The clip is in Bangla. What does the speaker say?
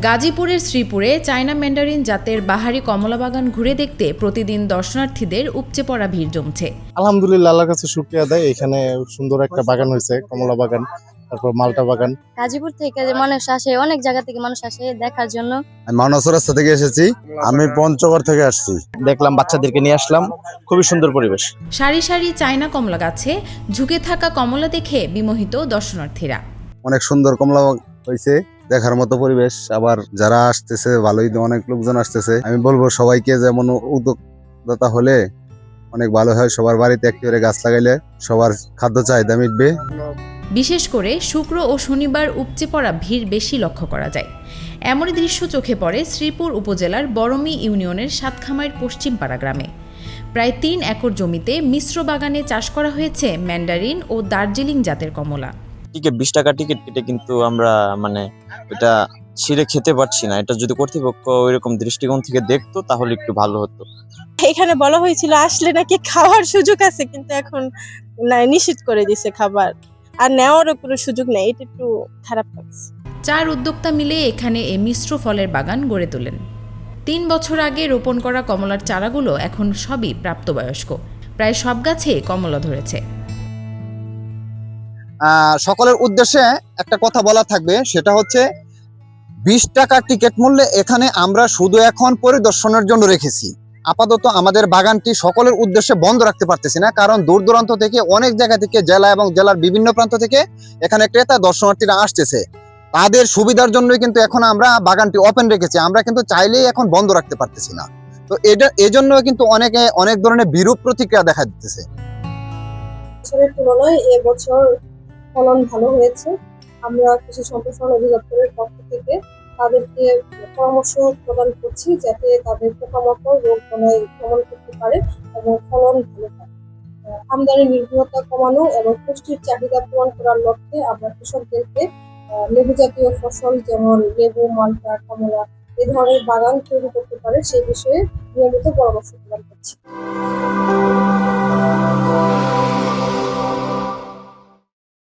গাজীপুরের শ্রীপুরে চায়না ম্যান্ডারিন জাতের বাহারি কমলা বাগান ঘুরে দেখতে প্রতিদিন দর্শনার্থীদের উপচে পড়া ভিড় জমছে। আলহামদুলিল্লাহ, আল্লাহর কাছে শুকরিয়া দেয়। এখানে সুন্দর একটা বাগান হয়েছে, কমলা বাগান, তারপর মালটা বাগান। গাজীপুর থেকে যে মানুষ আসে, অনেক জায়গা থেকে মানুষ আসে দেখার জন্য। আমি মানস রাস্তা থেকে এসেছি, আমি পঞ্চগড় থেকে আসছি। দেখলাম, বাচ্চাদেরকে নিয়ে আসলাম, খুবই সুন্দর পরিবেশ। সারি সারি চায়না কমলা গাছে ঝুঁকে থাকা কমলা দেখে বিমোহিত দর্শনার্থীরা। অনেক সুন্দর কমলা হয়েছে, দেখার মতো পরিবেশ। আবার যারা আসতেছে ভালোই, অনেক লোকজন আসতেছে। আমি বলবো সবাইকে, যেমন উদ্যোক্তা হলে অনেক ভালো হয়। সবার বাড়িতে একটি করে গাছ লাগাইলে সবার খাদ্য চাহিদা মিটবে। বিশেষ করে শুক্র ও শনিবার উপচে পড়া ভিড় বেশি লক্ষ্য করা যায়। এমনই দৃশ্য চোখে পড়ে শ্রীপুর উপজেলার বরমী ইউনিয়নের সাতখামাইর পশ্চিমপাড়া গ্রামে। প্রায় ৩ একর জমিতে মিশ্র বাগানে চাষ করা হয়েছে ম্যান্ডারিন ও দার্জিলিং জাতের কমলা। টিকিট 20 টাকা টিকিট কেটে কিন্তু আমরা এটা ছিঁড়ে খেতে পারছি না। এটা যদি কর্তৃপক্ষ ওইরকম দৃষ্টিকোণ থেকে দেখতো তাহলে একটু ভালো হতো। এখানে বলা হয়েছিল আসলে নাকি খাওয়ার সুযোগ আছে, কিন্তু এখন নিষেধ করে দিছে খাবার, আর নেওয়ারও কোনো সুযোগ নেই। এটা একটু খারাপ লাগছে। 4 উদ্যোক্তা মিলে এখানে এই মিশ্র ফলের বাগান গড়ে তোলেন। 3 বছর আগে রোপণ করা কমলার চারাগুলো এখন সবই প্রাপ্তবয়স্ক। প্রায় সব গাছে কমলা ধরেছে। সকলের উদ্দেশ্যে একটা কথা বলা থাকবে, সেটা হচ্ছে 20 টাকা টিকিট মূল্যে এখানে আমরা শুধু এখন পরিদর্শনের জন্য রেখেছি। আপাতত আমাদের বাগানটি সকলের উদ্দেশ্যে বন্ধ রাখতে পারতেছি না, কারণ দূর দূরান্ত থেকে, অনেক জায়গা থেকে, জেলা এবং জেলার বিভিন্ন প্রান্ত থেকে এখানে ক্রেতা দর্শনার্থীরা আসতেছে। তাদের সুবিধার জন্যই কিন্তু এখন আমরা বাগানটি ওপেন রেখেছি। আমরা কিন্তু চাইলেই এখন বন্ধ রাখতে পারতেছি না। তো এজন্য কিন্তু অনেক ধরনের বিরূপ প্রতিক্রিয়া দেখা দিতেছে। বছরের তুলনায় এবছর ফলন ভালো হয়েছে। আমরা কৃষি সম্প্রসারণ অধিদপ্তরের পক্ষ থেকে তাদেরকে পরামর্শ প্রদান করছি, যাতে তাদের পোকামাকড় রোগ বালাই দমন করতে পারে এবং ফলন ভালো হয়। আমদানি নির্ভরতা কমানো এবং পুষ্টির চাহিদা পূরণ করার লক্ষ্যে আমরা কৃষকদেরকে লেবু জাতীয় ফসল, যেমন লেবু, মালটা, কমলা, এ ধরনের বাগান তৈরি করতে পারে সেই বিষয়ে নিয়মিত পরামর্শ প্রদান করছি।